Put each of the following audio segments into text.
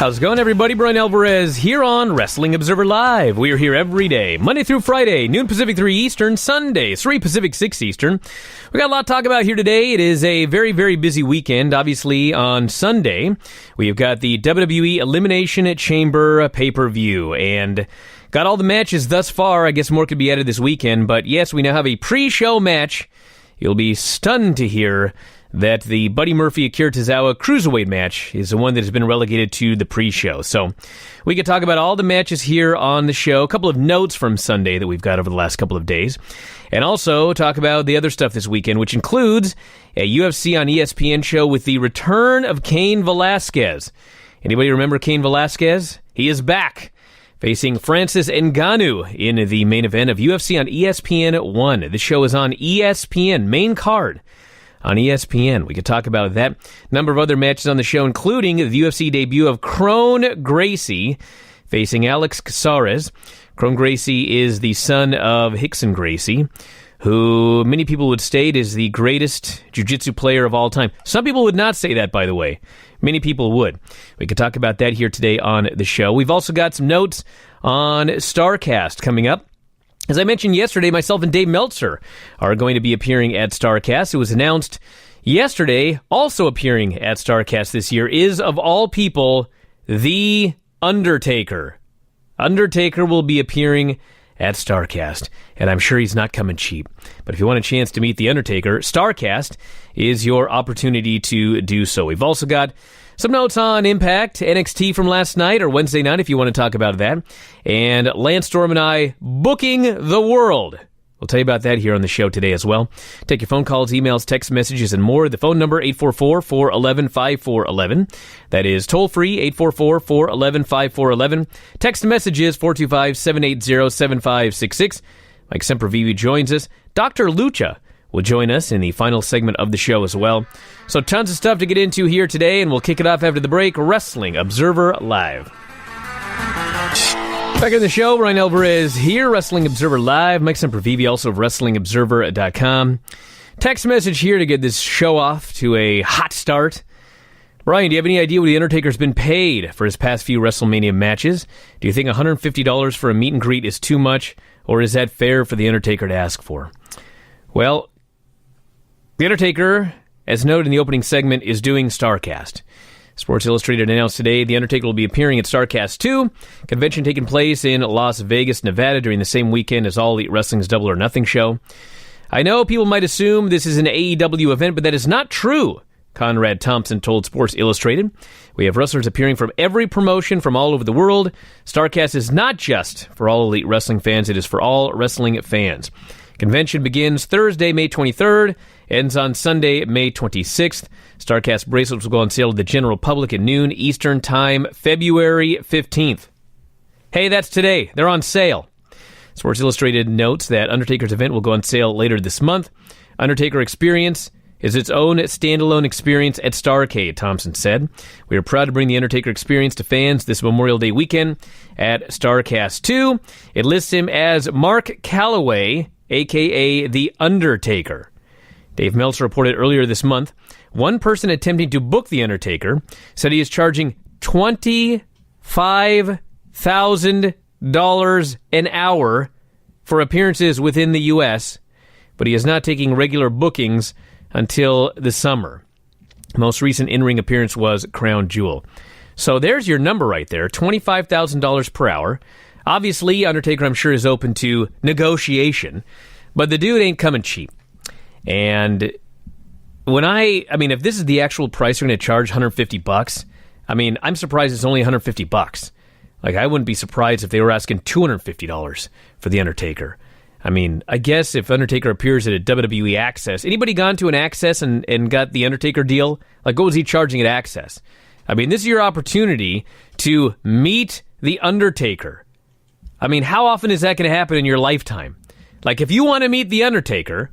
How's it going, everybody? Bryan Alvarez here on Wrestling Observer Live. We are here every day, Monday through Friday, noon Pacific, 3 Eastern, Sunday, 3 Pacific, 6 Eastern. We got a lot to talk about here today. It is a very, very busy weekend. Obviously, on Sunday, we've got the WWE Elimination Chamber pay-per-view, and got all the matches thus far. I guess more could be added this weekend, but yes, we now have a pre-show match. You'll be stunned to hear that the Buddy Murphy-Akira Tozawa Cruiserweight match is the one that has been relegated to the pre-show. So we could talk about all the matches here on the show, a couple of notes from Sunday that we've got over the last couple of days, and also talk about the other stuff this weekend, which includes a UFC on ESPN show with the return of Cain Velasquez. Anybody remember Cain Velasquez? He is back, facing Francis Ngannou in the main event of UFC on ESPN 1. The show is on ESPN, main card on ESPN. We could talk about that. Number of other matches on the show, including the UFC debut of Kron Gracie facing Alex Caceres. Kron Gracie is the son of Rickson Gracie, who many people would state is the greatest jiu-jitsu player of all time. Some people would not say that, by the way. Many people would. We could talk about that here today on the show. We've also got some notes on Starrcast coming up. As I mentioned yesterday, myself and Dave Meltzer are going to be appearing at Starrcast. It was announced yesterday, also appearing at Starrcast this year, is, of all people, the Undertaker. Undertaker will be appearing at Starrcast, and I'm sure he's not coming cheap. But if you want a chance to meet the Undertaker, Starrcast is your opportunity to do so. We've also got some notes on Impact, NXT from last night, or Wednesday night, if you want to talk about that. And Lance Storm and I booking the world. We'll tell you about that here on the show today as well. Take your phone calls, emails, text messages, and more. The phone number, 844-411-5411. That is toll-free, 844-411-5411. Text messages, 425-780-7566. Mike Sempervive joins us. Dr. Lucha will join us in the final segment of the show as well. So tons of stuff to get into here today, and we'll kick it off after the break. Wrestling Observer Live. Back in the show, Bryan Alvarez here, Wrestling Observer Live. Mike Sempervive, also of WrestlingObserver.com. Text message here to get this show off to a hot start. Bryan, do you have any idea what The Undertaker's been paid for his past few WrestleMania matches? Do you think $150 for a meet and greet is too much, or is that fair for The Undertaker to ask for? Well, The Undertaker, as noted in the opening segment, is doing Starrcast. Sports Illustrated announced today The Undertaker will be appearing at Starrcast 2, convention taking place in Las Vegas, Nevada, during the same weekend as All Elite Wrestling's Double or Nothing show. I know people might assume this is an AEW event, but that is not true, Conrad Thompson told Sports Illustrated. We have wrestlers appearing from every promotion from all over the world. Starrcast is not just for All Elite Wrestling fans, it is for all wrestling fans. Convention begins Thursday, May 23rd, ends on Sunday, May 26th. Starrcast bracelets will go on sale to the general public at noon Eastern Time, February 15th. Hey, that's today. They're on sale. Sports Illustrated notes that Undertaker's event will go on sale later this month. Undertaker Experience is its own standalone experience at Starrcade, Thompson said. We are proud to bring the Undertaker Experience to fans this Memorial Day weekend at Starrcast 2. It lists him as Mark Calloway, a.k.a. The Undertaker. Dave Meltzer reported earlier this month, one person attempting to book The Undertaker said he is charging $25,000 an hour for appearances within the U.S., but he is not taking regular bookings until the summer. Most recent in-ring appearance was Crown Jewel. So there's your number right there, $25,000 per hour. Obviously, Undertaker, I'm sure, is open to negotiation, but the dude ain't coming cheap. And when I mean, if this is the actual price you're going to charge, $150, I mean, I'm surprised it's only $150. Like, I wouldn't be surprised if they were asking $250 for The Undertaker. I mean, I guess if Undertaker appears at a WWE Access, anybody gone to an Access and got the Undertaker deal? Like, what was he charging at Access? I mean, this is your opportunity to meet the Undertaker. I mean, how often is that going to happen in your lifetime? Like, if you want to meet the Undertaker,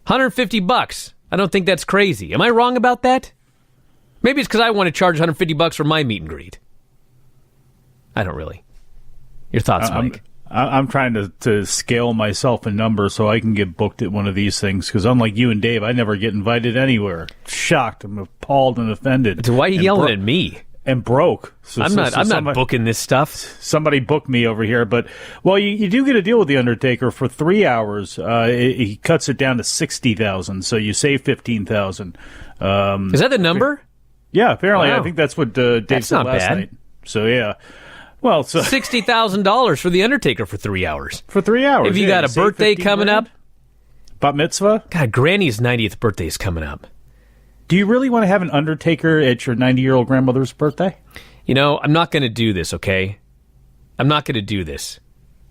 $150. I don't think that's crazy. Am I wrong about that? Maybe it's because I want to charge $150 for my meet and greet. I don't really. Your thoughts, Mike? I'm trying to scale myself a number so I can get booked at one of these things, because unlike you and Dave, I never get invited anywhere. Shocked. I'm appalled and offended. So why are you yelling at me? and broke. So, I'm not booking this stuff. Somebody booked me over here, but you do get a deal with the Undertaker for 3 hours. He cuts it down to 60,000, so you save 15,000. Is that the number? Yeah, apparently. Wow. I think that's what Dave said last night. So yeah, well, so $60,000 for the Undertaker for 3 hours. For 3 hours, if you got a birthday coming up, bat mitzvah. God, Granny's 90th birthday is coming up. Do you really want to have an Undertaker at your 90-year-old grandmother's birthday? You know, I'm not going to do this, okay? I'm not going to do this.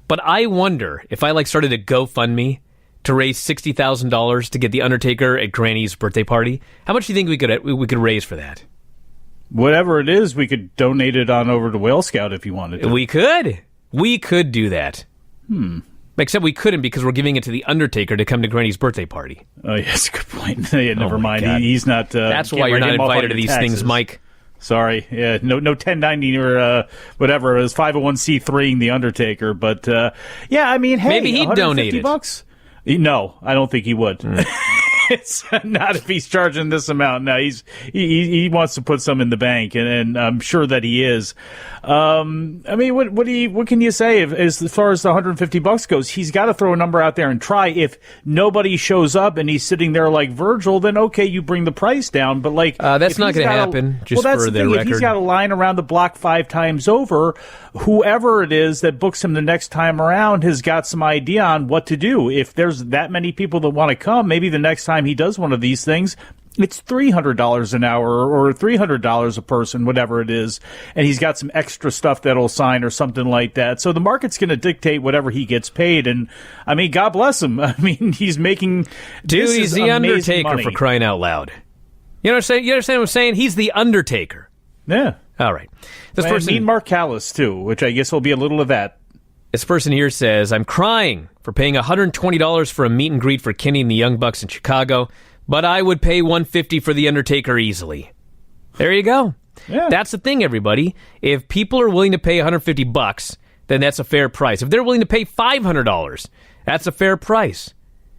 But I wonder if I started a GoFundMe to raise $60,000 to get the Undertaker at Granny's birthday party. How much do you think we could raise for that? Whatever it is, we could donate it on over to Whale Scout if you wanted to. We could do that. Except we couldn't because we're giving it to the Undertaker to come to Granny's birthday party. Oh, yes, good point. Yeah, never mind. He's not. That's why you're not invited to these things, Mike. Sorry. Yeah, no 1090 or whatever. It was 501c3ing the Undertaker, but yeah, I mean, hey, maybe he'd donate it. $150? No, I don't think he would. It's not if he's charging this amount. No, he wants to put some in the bank, and I'm sure that he is. I mean, what can you say as far as the $150 goes? He's got to throw a number out there and try. If nobody shows up and he's sitting there like Virgil, then okay, you bring the price down. But that's not going to happen. Just that's for the record, if he's got a line around the block 5 times over, whoever it is that books him the next time around has got some idea on what to do. If there's that many people that want to come, maybe the next time he does one of these things, it's $300 an hour or $300 a person, whatever it is, and he's got some extra stuff that'll sign or something like that. So the market's going to dictate whatever he gets paid, and I mean, God bless him. I mean, he's making he's the Undertaker money. For crying out loud. You understand what I'm saying? He's the Undertaker. Yeah. All right. I mean Mark Callis too, which I guess will be a little of that. This person here says, I'm crying for paying $120 for a meet and greet for Kenny and the Young Bucks in Chicago, but I would pay $150 for the Undertaker easily. There you go. Yeah. That's the thing, everybody. If people are willing to pay $150, then that's a fair price. If they're willing to pay $500, that's a fair price.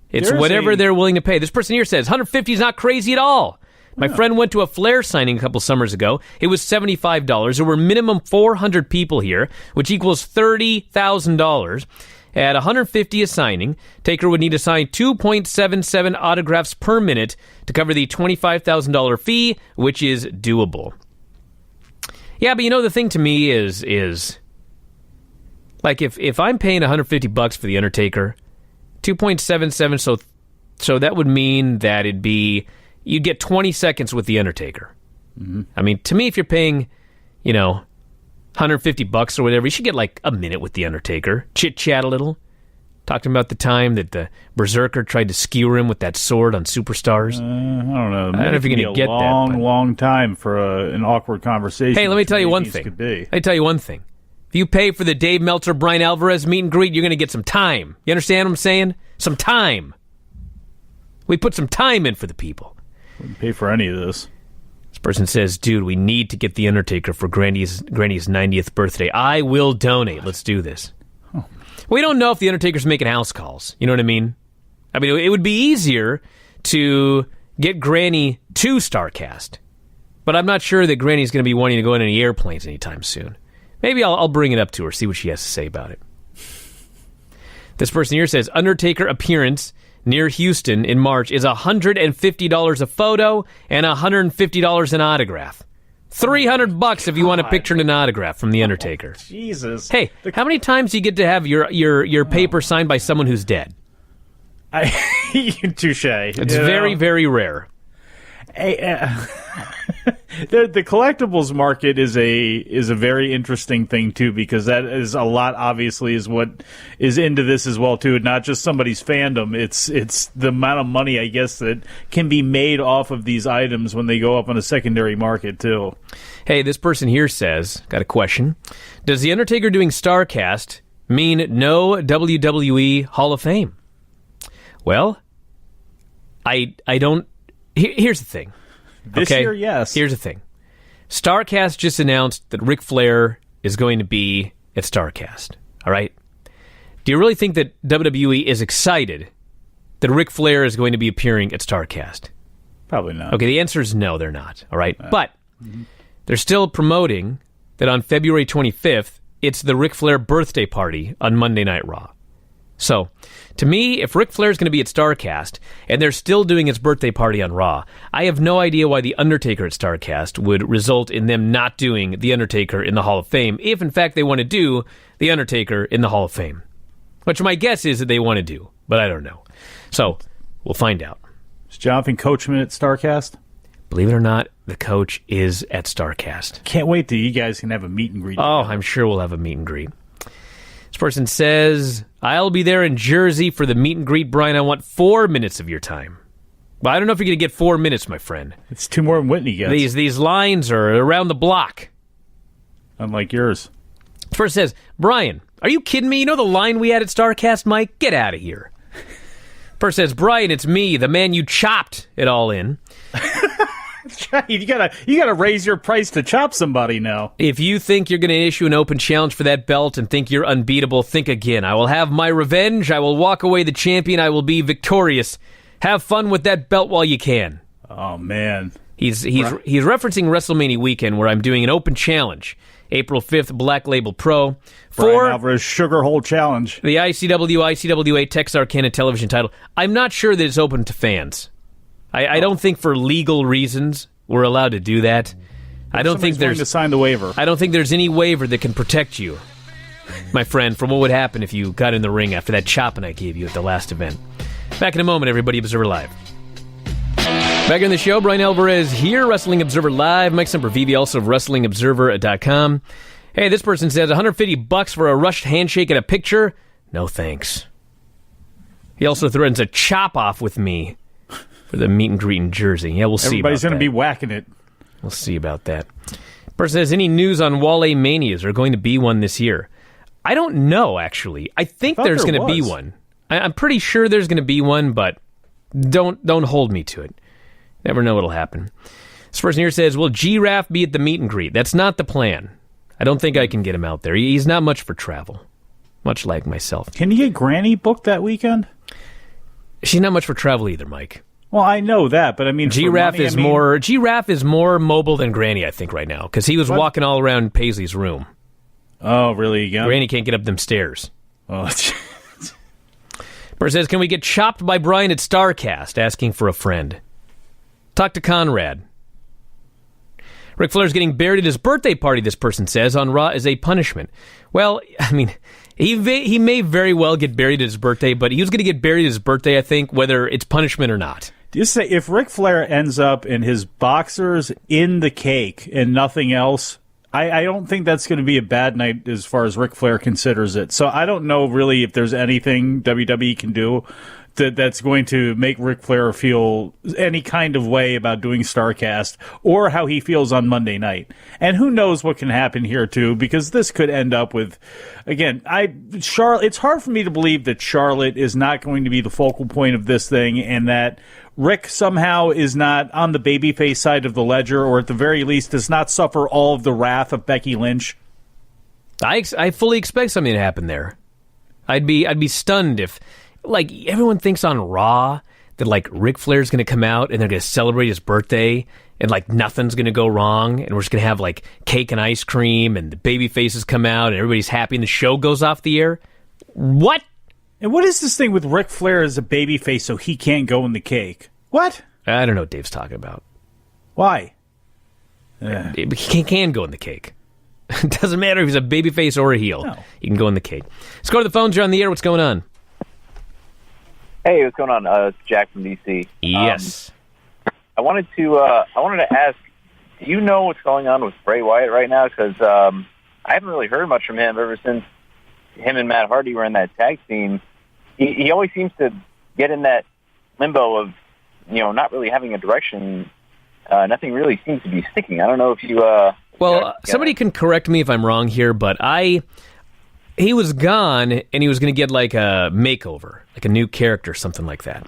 It's whatever they're willing to pay. This person here says, $150 is not crazy at all. My friend went to a Flair signing a couple summers ago. It was $75. There were minimum 400 people here, which equals $30,000. At $150 a signing, Taker would need to sign 2.77 autographs per minute to cover the $25,000 fee, which is doable. Yeah, but the thing to me is like if I'm paying $150 for the Undertaker, 2.77, so that would mean that it'd be you'd get 20 seconds with the Undertaker. Mm-hmm. I mean, to me, if you're paying, $150 or whatever, you should get like a minute with the Undertaker. Chit-chat a little. Talk to him about the time that the Berserker tried to skewer him with that sword on Superstars. I don't know. I don't know if you're going to get that. Long time for an awkward conversation. Hey, let me tell you one thing. If you pay for the Dave Meltzer, Bryan Alvarez meet and greet, you're going to get some time. You understand what I'm saying? Some time. We put some time in for the people. Wouldn't pay for any of this. This person says, dude, we need to get the Undertaker for Granny's 90th birthday. I will donate. Let's do this. Huh. We don't know if the Undertaker's making house calls. You know what I mean? I mean, it would be easier to get Granny to Starrcast. But I'm not sure that Granny's going to be wanting to go in any airplanes anytime soon. Maybe I'll bring it up to her, see what she has to say about it. This person here says, Undertaker appearance near Houston in March is $150 a photo and $150 an autograph. $300 if you want a picture and an autograph from the Undertaker. Jesus. Hey, how many times do you get to have your paper signed by someone who's dead? Touche. It's very, very rare. The collectibles market is a very interesting thing too, because that is a lot, obviously, is what is into this as well too. Not just somebody's fandom, it's the amount of money, I guess, that can be made off of these items when they go up on a secondary market too. Hey, this person here says, got a question. Does the Undertaker doing Starrcast mean no WWE Hall of Fame? Well, I don't. Here's the thing. This year, yes. Here's the thing. Starrcast just announced that Ric Flair is going to be at Starrcast. All right? Do you really think that WWE is excited that Ric Flair is going to be appearing at Starrcast? Probably not. Okay, the answer is no, they're not. All right? But they're still promoting that on February 25th, it's the Ric Flair birthday party on Monday Night Raw. So, to me, if Ric Flair's going to be at Starrcast, and they're still doing his birthday party on Raw, I have no idea why The Undertaker at Starrcast would result in them not doing The Undertaker in the Hall of Fame, if in fact they want to do The Undertaker in the Hall of Fame. Which my guess is that they want to do, but I don't know. So, we'll find out. Is Jonathan Coachman at Starrcast? Believe it or not, the coach is at Starrcast. Can't wait till you guys can have a meet and greet. Oh, I'm sure we'll have a meet and greet. This person says, I'll be there in Jersey for the meet and greet, Bryan. I want 4 minutes of your time. Well, I don't know if you're going to get 4 minutes, my friend. It's 2 more than Whitney gets. These lines are around the block. Unlike yours. This person says, Bryan, are you kidding me? You know the line we had at Starrcast, Mike? Get out of here. Person says, Bryan, it's me, the man you chopped it all in. You gotta raise your price to chop somebody now. If you think you're going to issue an open challenge for that belt and think you're unbeatable, think again. I will have my revenge. I will walk away the champion. I will be victorious. Have fun with that belt while you can. Oh man, he's referencing WrestleMania weekend where I'm doing an open challenge, April 5th, Black Label Pro Bryan Alvarez Sugar Hole Challenge, the ICWA Texarkana television title. I'm not sure that it's open to fans. I don't think for legal reasons we're allowed to do that. I don't think there's going to sign the waiver. I don't think there's any waiver that can protect you, my friend, from what would happen if you got in the ring after that chopping I gave you at the last event. Back in a moment, everybody. Observer Live. Back in the show, Bryan Alvarez here, Wrestling Observer Live. Mike Sempervive, also of WrestlingObserver.com. Hey, this person says $150 for a rushed handshake and a picture. No thanks. He also threatens a chop off with me for the meet and greet in Jersey. Yeah, we'll see. Everybody's going to be whacking it. We'll see about that. Person says, any news on Wale Manias? Are going to be one this year? I don't know, actually. I think there's going to be one. I'm pretty sure there's going to be one, but don't hold me to it. Never know what'll happen. This person here says, will G-Raff be at the meet and greet? That's not the plan. I don't think I can get him out there. He's not much for travel, much like myself. Can you get Granny booked that weekend? She's not much for travel either, Mike. Well, I know that, but I mean, G-Raff is more mobile than Granny, I think, right now, because he was walking all around Paisley's room. Oh, really? Again? Granny can't get up them stairs. Oh. Person says, can we get chopped by Bryan at Starrcast? Asking for a friend. Talk to Conrad. Ric Flair's getting buried at his birthday party, this person says, on Raw as a punishment. Well, I mean, he may very well get buried at his birthday, but he was going to get buried at his birthday, I think, whether it's punishment or not. Just say, if Ric Flair ends up in his boxers in the cake and nothing else, I don't think that's going to be a bad night as far as Ric Flair considers it. So I don't know really if there's anything WWE can do that's going to make Ric Flair feel any kind of way about doing Starrcast or how he feels on Monday night. And who knows what can happen here, too, because this could end up with, again, Charlotte. It's hard for me to believe that Charlotte is not going to be the focal point of this thing and that Rick somehow is not on the babyface side of the ledger, or at the very least does not suffer all of the wrath of Becky Lynch. I fully expect something to happen there. I'd be stunned if, like, everyone thinks on Raw that, like, Ric Flair's going to come out and they're going to celebrate his birthday and, like, nothing's going to go wrong and we're just going to have, like, cake and ice cream and the baby faces come out and everybody's happy and the show goes off the air. What? And what is this thing with Ric Flair as a babyface so he can't go in the cake? What? I don't know what Dave's talking about. Why? He can go in the cake. It doesn't matter if he's a babyface or a heel. No. He can go in the cake. Let's go to the phones. You're on the air. What's going on? Hey, what's going on? It's Jack from DC. Yes. I wanted to ask, do you know what's going on with Bray Wyatt right now? Because I haven't really heard much from him ever since him and Matt Hardy were in that tag team. He always seems to get in that limbo of, not really having a direction. Nothing really seems to be sticking. I don't know if you... somebody can correct me if I'm wrong here, but he was gone, and he was going to get, like, a makeover, like a new character, something like that.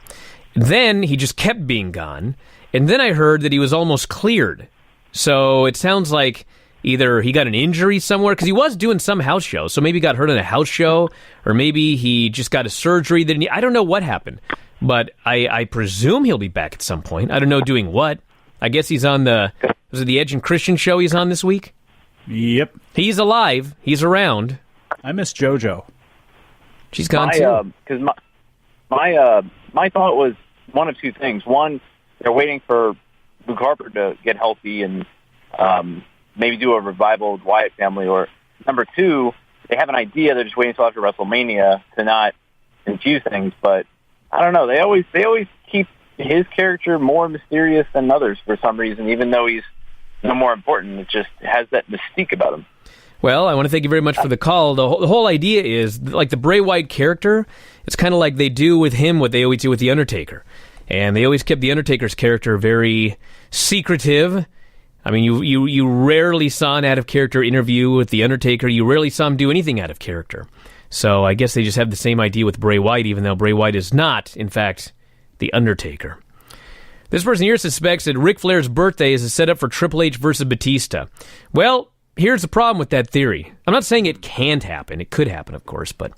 Then he just kept being gone, and then I heard that he was almost cleared. So it sounds like either he got an injury somewhere, because he was doing some house show, so maybe he got hurt on a house show, or maybe he just got a surgery. I don't know what happened, but I presume he'll be back at some point. I don't know doing what. I guess he's on was it the Edge and Christian show he's on this week? Yep. He's alive. He's around. I miss JoJo. She's gone too. Because my thought was one of two things. One, they're waiting for Luke Harper to get healthy and maybe do a revival with Wyatt family. Or number two, they have an idea. They're just waiting until after WrestleMania to not confuse things. But I don't know. They always keep his character more mysterious than others for some reason, even though he's no more important. It just has that mystique about him. Well, I want to thank you very much for the call. The whole idea is, like the Bray Wyatt character, it's kind of like they do with him what they always do with The Undertaker. And they always kept The Undertaker's character very secretive. I mean, you rarely saw an out-of-character interview with The Undertaker. You rarely saw him do anything out of character. So I guess they just have the same idea with Bray Wyatt, even though Bray Wyatt is not, in fact, The Undertaker. This person here suspects that Ric Flair's birthday is a setup for Triple H versus Batista. Well, here's the problem with that theory. I'm not saying it can't happen. It could happen, of course, but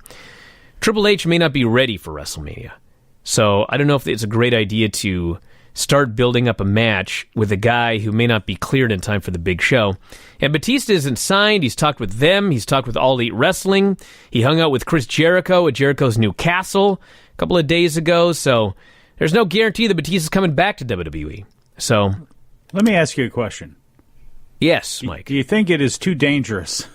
Triple H may not be ready for WrestleMania. So I don't know if it's a great idea to start building up a match with a guy who may not be cleared in time for the big show. And Batista isn't signed. He's talked with them. He's talked with All Elite Wrestling. He hung out with Chris Jericho at Jericho's new castle a couple of days ago. So there's no guarantee that Batista's coming back to WWE. So let me ask you a question. Yes, Mike. Do you think it is too dangerous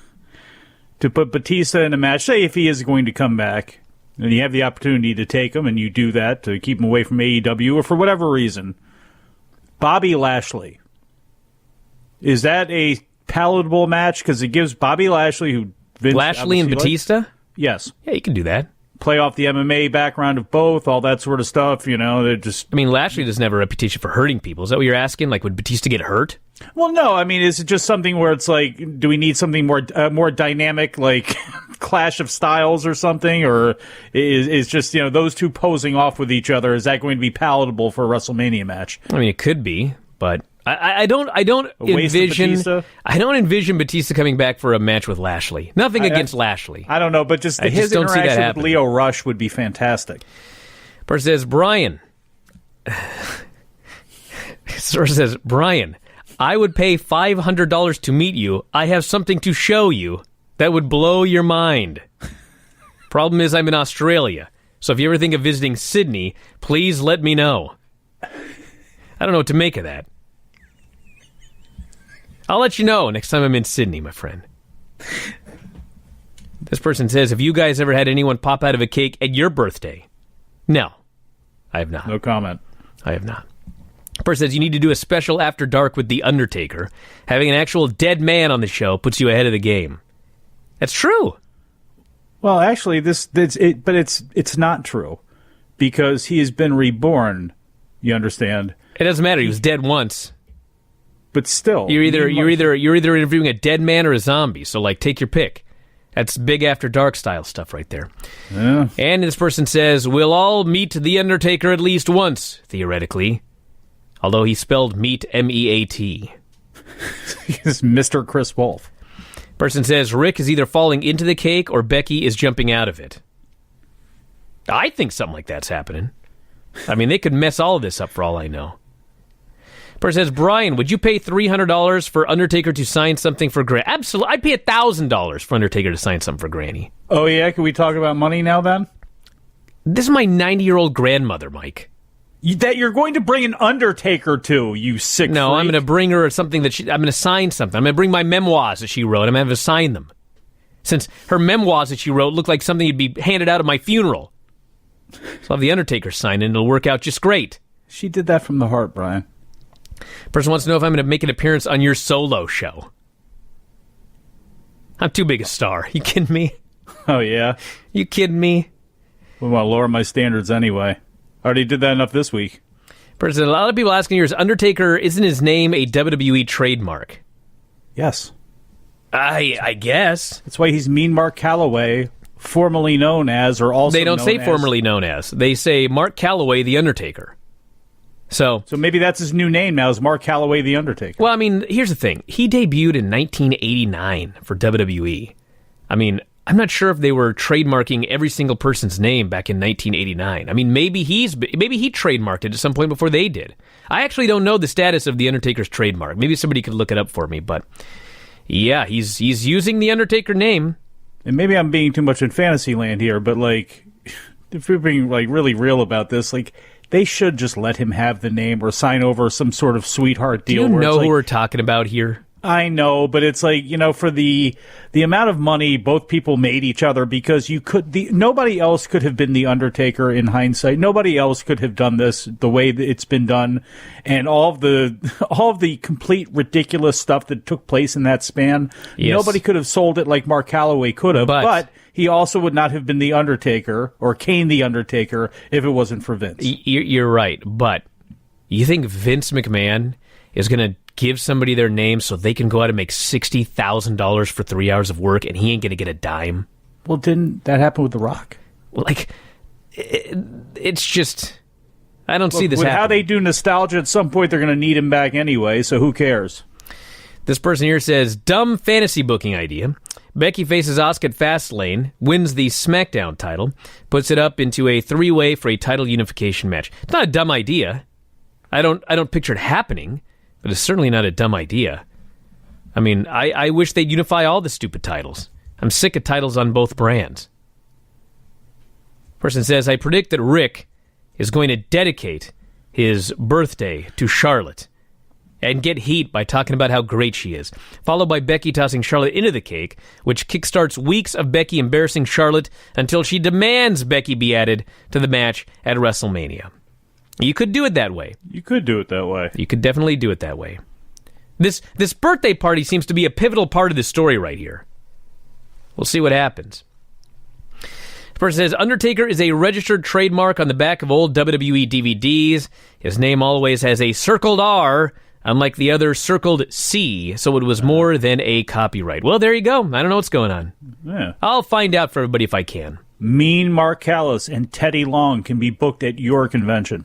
to put Batista in a match? Say if he is going to come back, and you have the opportunity to take him, and you do that to keep him away from AEW, or for whatever reason, Bobby Lashley. Is that a palatable match? Because it gives Bobby Lashley, who Vince Lashley and Batista? Yes. Yeah, you can do that. Play off the MMA background of both, all that sort of stuff, you know. They're just. I mean, Lashley doesn't have a reputation for hurting people. Is that what you're asking? Like, would Batista get hurt? Well, no. I mean, is it just something where it's like, do we need something more dynamic, like clash of styles or something, or is just those two posing off with each other? Is that going to be palatable for a WrestleMania match? I mean, it could be, but I don't envision Batista coming back for a match with Lashley. Nothing against Lashley. I don't know, but just his interaction with Leo Rush would be fantastic. Person says, Bryan. Source says, Bryan, I would pay $500 to meet you. I have something to show you that would blow your mind. Problem is, I'm in Australia. So if you ever think of visiting Sydney, please let me know. I don't know what to make of that. I'll let you know next time I'm in Sydney, my friend. This person says, have you guys ever had anyone pop out of a cake at your birthday? No, I have not. No comment. I have not. Person says, you need to do a special After Dark with The Undertaker. Having an actual dead man on the show puts you ahead of the game. That's true. Well, actually, it's not true, because he has been reborn. You understand? It doesn't matter. He was dead once. But still, you're either interviewing a dead man or a zombie. So, like, take your pick. That's big After Dark style stuff right there. Yeah. And this person says, we'll all meet The Undertaker at least once, theoretically. Although he spelled meat, M-E-A-T. He's Mr. Chris Wolf. Person says, Rick is either falling into the cake or Becky is jumping out of it. I think something like that's happening. I mean, they could mess all of this up for all I know. Person says, Bryan, would you pay $300 for Undertaker to sign something for Granny? Absolutely. I'd pay $1,000 for Undertaker to sign something for Granny. Oh, yeah? Can we talk about money now, then? This is my 90-year-old grandmother, Mike. That you're going to bring an Undertaker to, you sick No, freak. I'm going to bring her something I'm going to sign something. I'm going to bring my memoirs that she wrote. I'm going to have her sign them. Since her memoirs that she wrote look like something you'd be handed out at my funeral. So I'll have the Undertaker sign it, and it'll work out just great. She did that from the heart, Bryan. Person wants to know if I'm going to make an appearance on your solo show. I'm too big a star. You kidding me? Oh, yeah? You kidding me? We want to lower my standards anyway. I already did that enough this week. Person, a lot of people asking here, is Undertaker, isn't his name a WWE trademark? Yes. I guess. That's why he's Mean Mark Calloway, formerly known as, or also They don't say formerly known as. They say Mark Calloway, The Undertaker. So maybe that's his new name now, is Mark Calloway, The Undertaker. Well, I mean, here's the thing. He debuted in 1989 for WWE. I mean, I'm not sure if they were trademarking every single person's name back in 1989. I mean, maybe he trademarked it at some point before they did. I actually don't know the status of the Undertaker's trademark. Maybe somebody could look it up for me, but yeah, he's using the Undertaker name. And maybe I'm being too much in fantasy land here, but like, if we're being like really real about this, like, they should just let him have the name or sign over some sort of sweetheart deal. Do you know who we're talking about here? I know, but it's like, for the amount of money both people made each other, because nobody else could have been the Undertaker in hindsight. Nobody else could have done this the way that it's been done, and all of the complete ridiculous stuff that took place in that span. Yes. Nobody could have sold it like Mark Calloway could have, but he also would not have been the Undertaker or Kane the Undertaker if it wasn't for Vince. You're right, but you think Vince McMahon is going to give somebody their name so they can go out and make $60,000 for 3 hours of work, and he ain't going to get a dime? Well, didn't that happen with The Rock? Like, it's just, I don't see this with happening. How they do nostalgia, at some point they're going to need him back anyway, so who cares? This person here says, dumb fantasy booking idea. Becky faces Asuka at Fastlane, wins the SmackDown title, puts it up into a 3-way for a title unification match. It's not a dumb idea. I don't picture it happening, but it's certainly not a dumb idea. I mean, I wish they'd unify all the stupid titles. I'm sick of titles on both brands. Person says, I predict that Rick is going to dedicate his birthday to Charlotte and get heat by talking about how great she is, followed by Becky tossing Charlotte into the cake, which kickstarts weeks of Becky embarrassing Charlotte until she demands Becky be added to the match at WrestleMania. You could do it that way. You could do it that way. You could definitely do it that way. This birthday party seems to be a pivotal part of the story right here. We'll see what happens. The person says, Undertaker is a registered trademark on the back of old WWE DVDs. His name always has a circled R, unlike the other circled C, so it was more than a copyright. Well, there you go. I don't know what's going on. Yeah. I'll find out for everybody if I can. Mean Mark Callis and Teddy Long can be booked at your convention.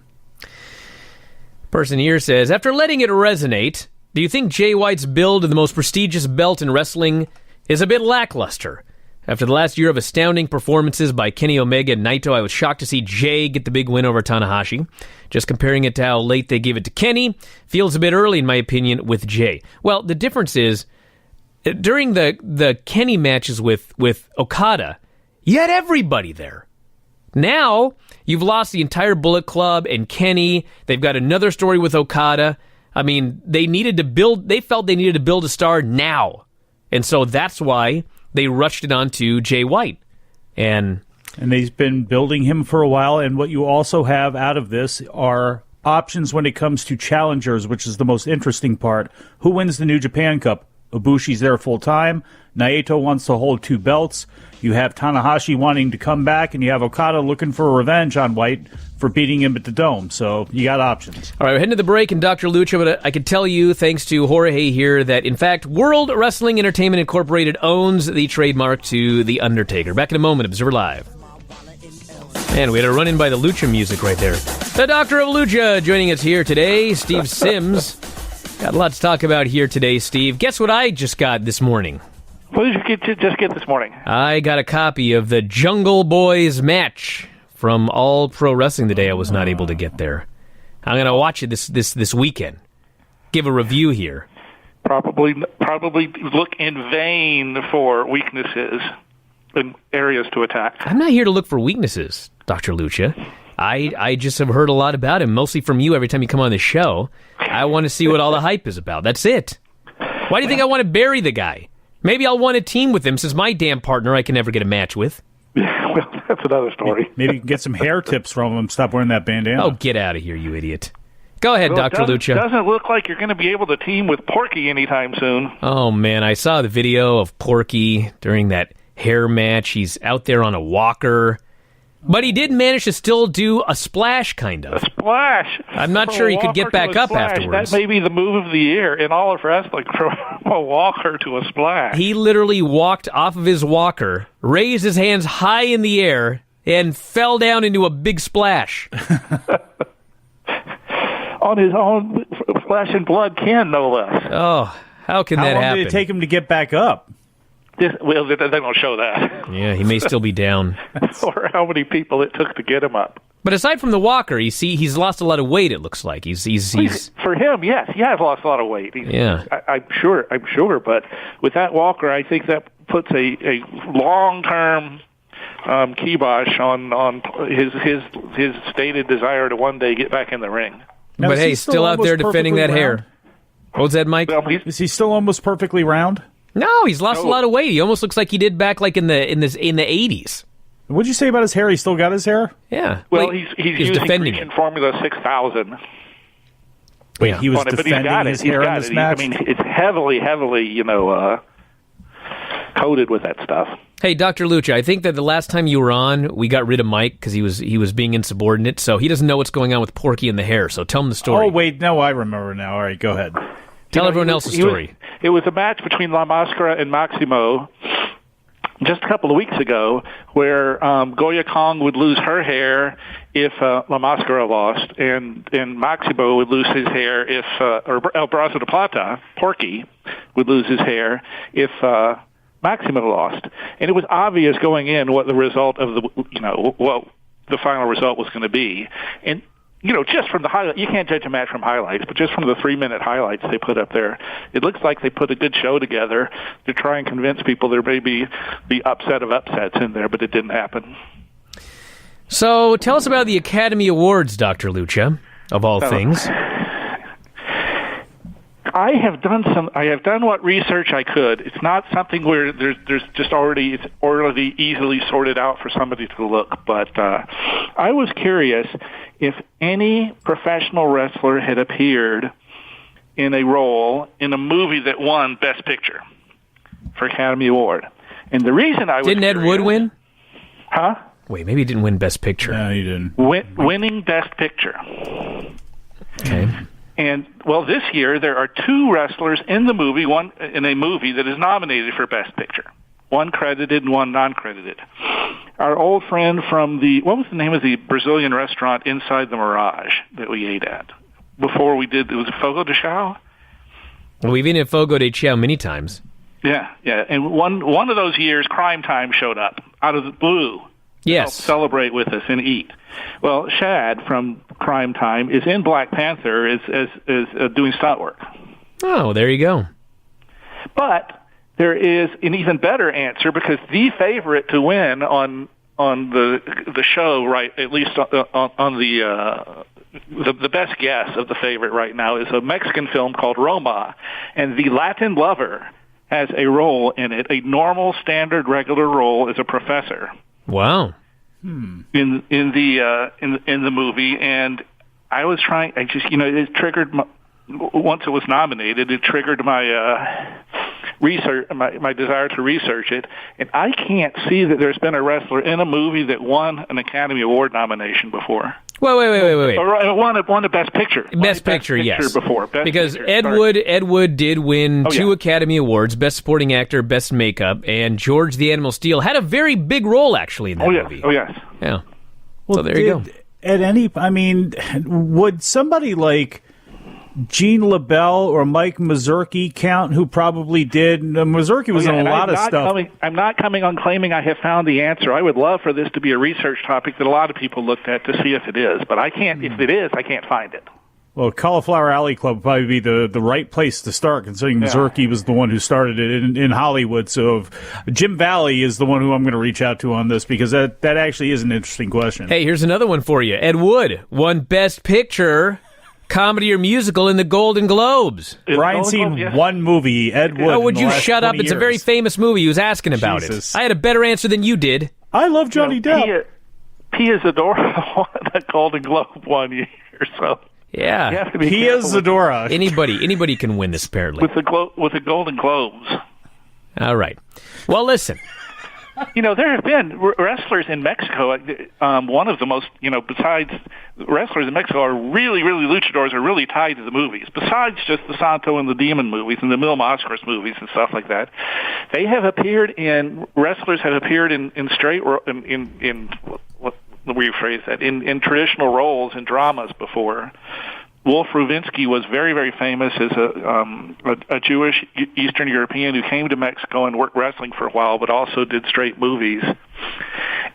Person here says, after letting it resonate, do you think Jay White's build of the most prestigious belt in wrestling is a bit lackluster? After the last year of astounding performances by Kenny Omega and Naito, I was shocked to see Jay get the big win over Tanahashi. Just comparing it to how late they gave it to Kenny, feels a bit early, in my opinion, with Jay. Well, the difference is, during the Kenny matches with Okada, you had everybody there. Now, you've lost the entire Bullet Club and Kenny. They've got another story with Okada. I mean, they felt they needed to build a star now. And so that's why they rushed it onto Jay White. And they've been building him for a while. And what you also have out of this are options when it comes to challengers, which is the most interesting part. Who wins the New Japan Cup? Ibushi's there full time. Naito wants to hold 2 belts. You have Tanahashi wanting to come back, and you have Okada looking for revenge on White for beating him at the Dome. So you got options. All right, we're heading to the break, and Dr. Lucha, but I can tell you, thanks to Jorge here, that in fact, World Wrestling Entertainment Incorporated owns the trademark to The Undertaker. Back in a moment, Observer Live. Man, we had a run-in by the Lucha music right there. The Doctor of Lucha joining us here today, Steve Sims. Got a lot to talk about here today, Steve. Guess what I just got this morning? What did you just get this morning? I got a copy of the Jungle Boys match from All Pro Wrestling the day I was not able to get there. I'm going to watch it this weekend. Give a review here. Probably look in vain for weaknesses and areas to attack. I'm not here to look for weaknesses, Dr. Lucha. I just have heard a lot about him, mostly from you every time you come on the show. I want to see what all the hype is about. That's it. Why do you think I want to bury the guy? Maybe I'll want a team with him, since my damn partner I can never get a match with. Well, that's another story. Maybe you can get some hair tips from him. Stop wearing that bandana. Oh, get out of here, you idiot. Go ahead, Dr. Lucha. Doesn't look like you're going to be able to team with Porky anytime soon. Oh, man, I saw the video of Porky during that hair match. He's out there on a walker. But he did manage to still do a splash, kind of. A splash? I'm not sure he could get back up afterwards. That may be the move of the year in all of wrestling, from a walker to a splash. He literally walked off of his walker, raised his hands high in the air, and fell down into a big splash. On his own flesh and blood can, no less. Oh, how can that happen? How long did it take him to get back up? They don't show that. Yeah, he may still be down. Or how many people it took to get him up. But aside from the walker, you see, he's lost a lot of weight. It looks like he's for him. Yes, he has lost a lot of weight. I'm sure. But with that walker, I think that puts a long-term kibosh on his stated desire to one day get back in the ring. Now, but hey, still out there defending that hair. What was that, Mike? Well, is he still almost perfectly round? No, he's lost a lot of weight. He almost looks like he did back like in the 80s. What'd you say about his hair? He still got his hair? Yeah. Well, he's using defending Grecian Formula 6000. Wait, he was defending his hair in this match? I mean, it's heavily, coated with that stuff. Hey, Dr. Lucha, I think that the last time you were on, we got rid of Mike because he was being insubordinate, so he doesn't know what's going on with Porky and the hair, so tell him the story. Oh, wait, no, I remember now. All right, go ahead. Tell everyone else the story. It was a match between La Mascara and Maximo just a couple of weeks ago where Goya Kong would lose her hair if La Mascara lost, and Maximo would lose his hair if, or El Brazo de Plata, Porky, would lose his hair if Maximo lost. And it was obvious going in what the result of the final result was going to be. And just from the highlight, you can't judge a match from highlights, but just from the 3-minute highlights they put up there, it looks like they put a good show together to try and convince people there may be the upset of upsets in there, but it didn't happen. So tell us about the Academy Awards, Dr. Lucha, of all things. I have done what research I could. It's not something where there's just already easily sorted out for somebody to look. But I was curious if any professional wrestler had appeared in a role in a movie that won Best Picture for Academy Award. And the reason I was Didn't Ed Wood win? Huh? Wait, maybe he didn't win Best Picture. No, he didn't. Winning Best Picture. Okay. And, well, this year there are 2 wrestlers in the movie, one in a movie that is nominated for Best Picture. One credited and one non-credited. Our old friend from what was the name of the Brazilian restaurant inside the Mirage that we ate at? Before we did, it was Fogo de Chão? Well, we've eaten at Fogo de Chão many times. Yeah. And one of those years, Crime Time showed up out of the blue. Yes. To celebrate with us and eat. Well, Shad from Crime Time is in Black Panther as doing stunt work. Oh, there you go. But there is an even better answer because the favorite to win on the show, right? At least on the best guess of the favorite right now is a Mexican film called Roma, and the Latin lover has a role in it, a normal, standard, regular role as a professor. Wow. In the movie, and I was trying. I just it triggered once it was nominated. It triggered my research, my desire to research it, and I can't see that there's been a wrestler in a movie that won an Academy Award nomination before. Wait. Or won a Best Picture. Best Picture, yes. Before. Because Picture, Ed Wood did win 2 Academy Awards, Best Supporting Actor, Best Makeup, and George the Animal Steele had a very big role, actually, in that movie. Oh, yes. Yeah. Well, so there you go. Would somebody like Gene LaBelle or Mike Mazurki count, who probably did? Mazurki was in a lot of stuff. I'm not coming on claiming I have found the answer. I would love for this to be a research topic that a lot of people looked at to see if it is, but I can't. If it is, I can't find it. Well, Cauliflower Alley Club would probably be the right place to start, considering Mazurki was the one who started it in Hollywood. So Jim Valley is the one who I'm going to reach out to on this, because that actually is an interesting question. Hey, here's another one for you. Ed Wood won Best Picture, Comedy or Musical in the Golden Globes. Brian's seen one movie, Ed Wood. Oh, would you shut up? Years. It's a very famous movie. He was asking about it. I had a better answer than you did. I love Johnny Depp. Pia Zadora won the Golden Globe 1 year, so... Yeah, Pia Zadora. Anybody can win this, apparently. With the Golden Globes. All right. Well, listen. There have been wrestlers in Mexico. One of the most, besides wrestlers in Mexico are really, really luchadors are really tied to the movies. Besides just the Santo and the Demon movies and the Mil Mascaras movies and stuff like that, they have appeared in straight in what we rephrase that in traditional roles in dramas before. Wolf Ruvinsky was very, very famous as a Jewish Eastern European who came to Mexico and worked wrestling for a while, but also did straight movies.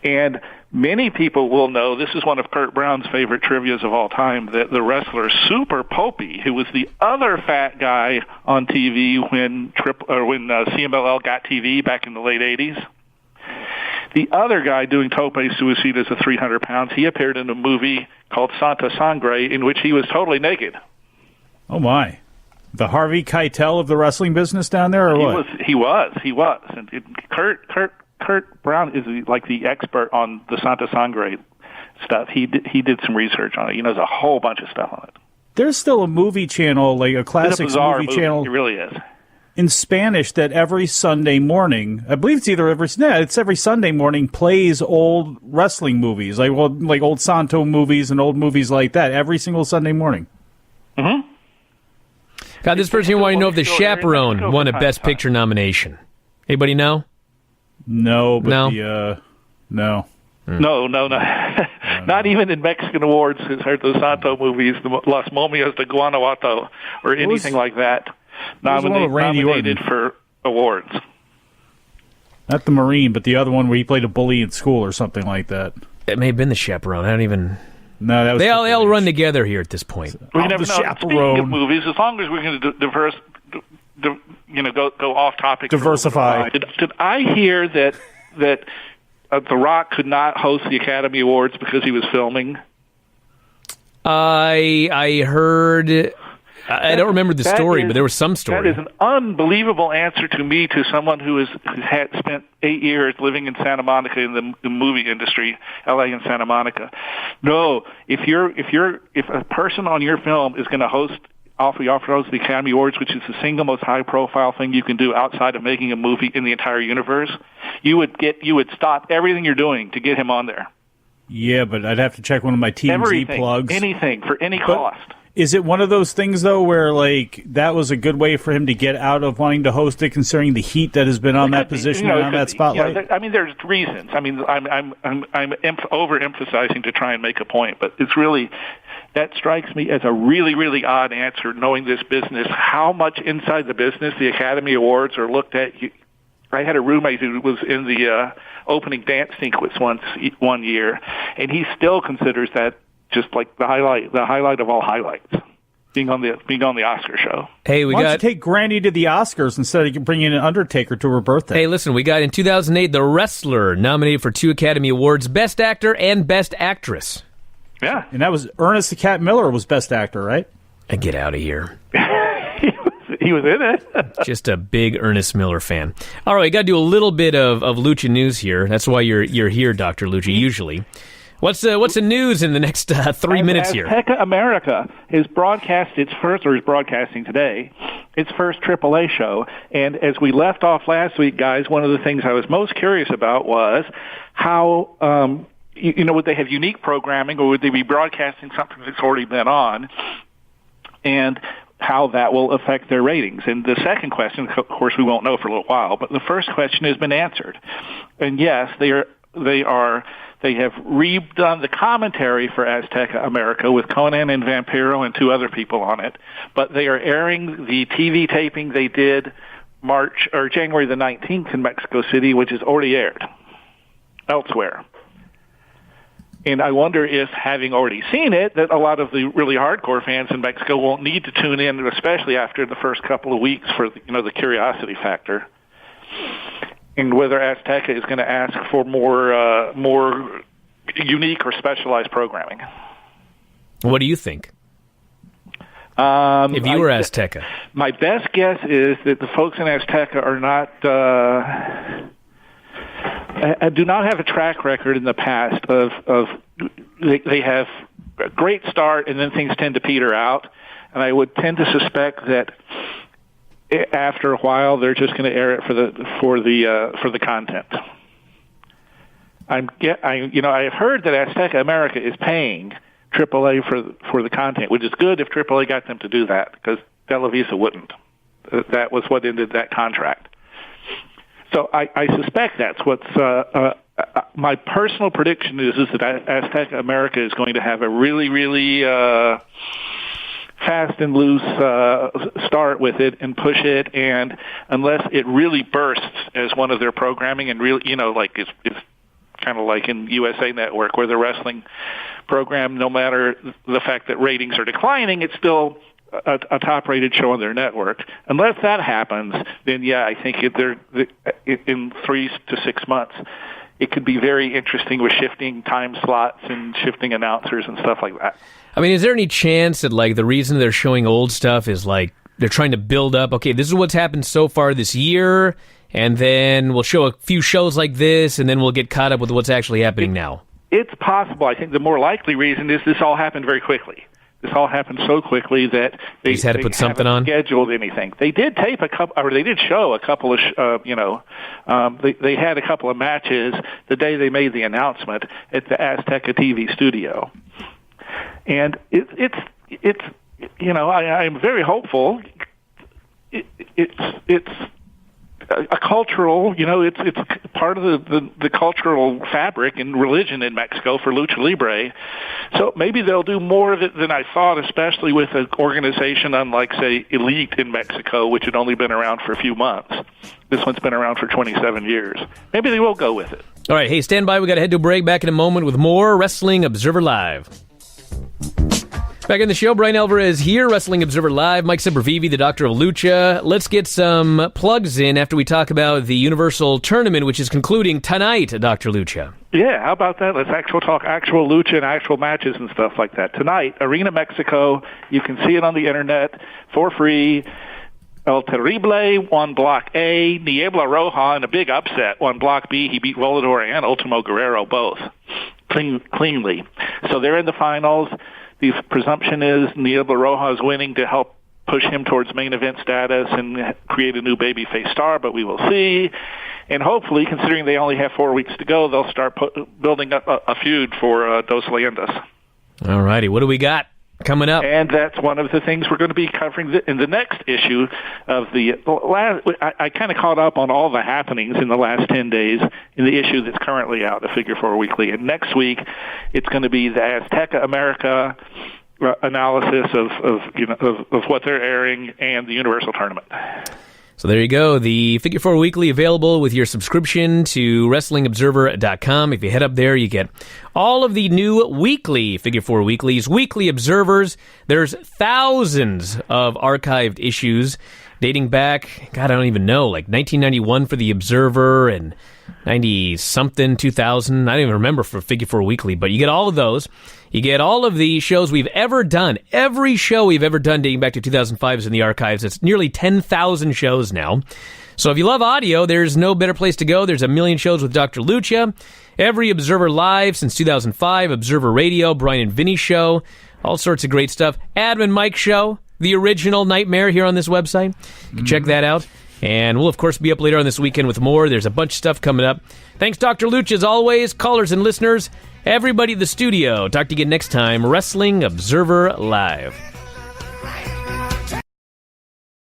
And many people will know, this is one of Kurt Brown's favorite trivias of all time, that the wrestler Super Popey, who was the other fat guy on TV when CMLL got TV back in the late 80s, the other guy doing tope suicidas at 300 pounds, he appeared in a movie called Santa Sangre in which he was totally naked. Oh, my. The Harvey Keitel of the wrestling business down there, or what? He was. And Kurt Brown is like the expert on the Santa Sangre stuff. He did some research on it. He knows a whole bunch of stuff on it. There's still a movie channel, like a classic movie channel. It really is. In Spanish, that every Sunday morning, I believe it's every Sunday morning, plays old wrestling movies, like old Santo movies and old movies like that, every single Sunday morning. Mm-hmm. God, this person here wanting to know if The Chaperone won a Best Picture nomination. Anybody know? No, but no. No. No. Not even in Mexican awards, the Santo movies, the Las Momias de Guanajuato, or anything like that. Nominated for awards. Not the Marine, but the other one where he played a bully in school or something like that. It may have been The Chaperone. I don't even... No, that was... They all run together here at this point. We never know. Speaking of movies, as long as we're going to go off topic. Diversify. Did I hear that The Rock could not host the Academy Awards because he was filming? I heard... I don't remember the story, but there was some story. That is an unbelievable answer to me, to someone who has spent 8 years living in Santa Monica in the movie industry, L.A. and Santa Monica. No, if a person on your film is going to host the Academy Awards, which is the single most high-profile thing you can do outside of making a movie in the entire universe, you would stop everything you're doing to get him on there. Yeah, but I'd have to check one of my TMZ plugs. Anything for any cost. Is it one of those things, though, where, like, that was a good way for him to get out of wanting to host it, considering the heat that has been on that position and on that spotlight? There's reasons. I'm overemphasizing to try and make a point, but it's really, that strikes me as a really, really odd answer, knowing this business, how much inside the business the Academy Awards are looked at. I had a roommate who was in the opening dance sequence one year, and he still considers that just like the highlight of all highlights, being on the Oscar show. Hey, why don't you take Granny to the Oscars instead of bringing in Undertaker to her birthday? Hey, listen, we got in 2008 The Wrestler nominated for 2 Academy Awards, Best Actor and Best Actress. Yeah, and that was Ernest the Cat Miller was Best Actor, right? Get out of here. He was in it. Just a big Ernest Miller fan. All right, we got to do a little bit of Lucha news here. That's why you're here, Dr. Lucha, usually. What's the news in the next 3 minutes here? Azteca America is broadcasting today its first AAA show. And as we left off last week, guys, one of the things I was most curious about was how, would they have unique programming, or would they be broadcasting something that's already been on, and how that will affect their ratings. And the second question, of course, we won't know for a little while, but the first question has been answered. And yes, they have redone the commentary for Azteca America with Conan and Vampiro and 2 other people on it, but they are airing the TV taping they did January the 19th in Mexico City, which is already aired elsewhere. And I wonder if, having already seen it, that a lot of the really hardcore fans in Mexico won't need to tune in, especially after the first couple of weeks, for the curiosity factor. And whether Azteca is going to ask for more unique or specialized programming. What do you think? If you were Azteca, my best guess is that the folks in Azteca are not. I do not have a track record in the past of they have a great start and then things tend to peter out, and I would tend to suspect that after a while they're just going to air it for the content. I have heard that Azteca America is paying AAA for the content, which is good if AAA got them to do that, because Televisa wouldn't. That was what ended that contract. So I suspect that's what's my personal prediction is that Azteca America is going to have a really, really fast and loose start with it and push it, and unless it really bursts as one of their programming and really, like it's kind of like in USA Network, where the wrestling program, no matter the fact that ratings are declining, it's still a top-rated show on their network. Unless that happens, then I think in 3 to 6 months, it could be very interesting with shifting time slots and shifting announcers and stuff like that. I mean, is there any chance that, like, the reason they're showing old stuff is, like, they're trying to build up, okay, this is what's happened so far this year, and then we'll show a few shows like this, and then we'll get caught up with what's actually happening now? It's possible. I think the more likely reason is this all happened very quickly. This all happened so quickly that they just had to put something on. Scheduled anything? They did tape a couple, or they did show a couple of, they had a couple of matches the day they made the announcement at the Azteca TV studio, and it's I'm very hopeful. It's a cultural, it's part of the cultural fabric and religion in Mexico for Lucha Libre. So maybe they'll do more of it than I thought, especially with an organization unlike, say, Elite in Mexico, which had only been around for a few months. This one's been around for 27 years. Maybe they will go with it. All right, hey, stand by. We got to head to a break. Back in a moment with more Wrestling Observer Live. Back in the show, Bryan Alvarez here, Wrestling Observer Live. Mike Sempervive, the Doctor of Lucha. Let's get some plugs in after we talk about the Universal Tournament, which is concluding tonight, Dr. Lucha. Yeah, how about that? Let's talk actual Lucha and actual matches and stuff like that. Tonight, Arena Mexico. You can see it on the internet for free. El Terrible won Block A. Niebla Roja in a big upset won Block B. He beat Volador and Ultimo Guerrero both cleanly. So they're in the finals. The presumption is Niebla Roja is winning to help push him towards main event status and create a new babyface star, but we will see. And hopefully, considering they only have 4 weeks to go, they'll start building up a feud for Dos Leyendas. All righty, what do we got coming up? And that's one of the things we're going to be covering in the next issue of the last. I kind of caught up on all the happenings in the last 10 days in the issue that's currently out, the Figure 4 Weekly. And next week, it's going to be the Azteca America analysis of what they're airing and the Universal Tournament. So there you go. The Figure 4 Weekly available with your subscription to WrestlingObserver.com. If you head up there, you get all of the new weekly Figure 4 Weeklies, Weekly Observers. There's thousands of archived issues dating back, God, I don't even know, like 1991 for the Observer and 90-something, 2000. I don't even remember for Figure 4 Weekly, but you get all of those. You get all of the shows we've ever done. Every show we've ever done dating back to 2005 is in the archives. It's nearly 10,000 shows now. So if you love audio, there's no better place to go. There's a million shows with Dr. Lucha. Every Observer Live since 2005. Observer Radio, Bryan and Vinny Show. All sorts of great stuff. Admin Mike Show, the original Nightmare here on this website. You can check that out. And we'll, of course, be up later on this weekend with more. There's a bunch of stuff coming up. Thanks, Dr. Lucha, as always. Callers and listeners, everybody at the studio. Talk to you again next time. Wrestling Observer Live.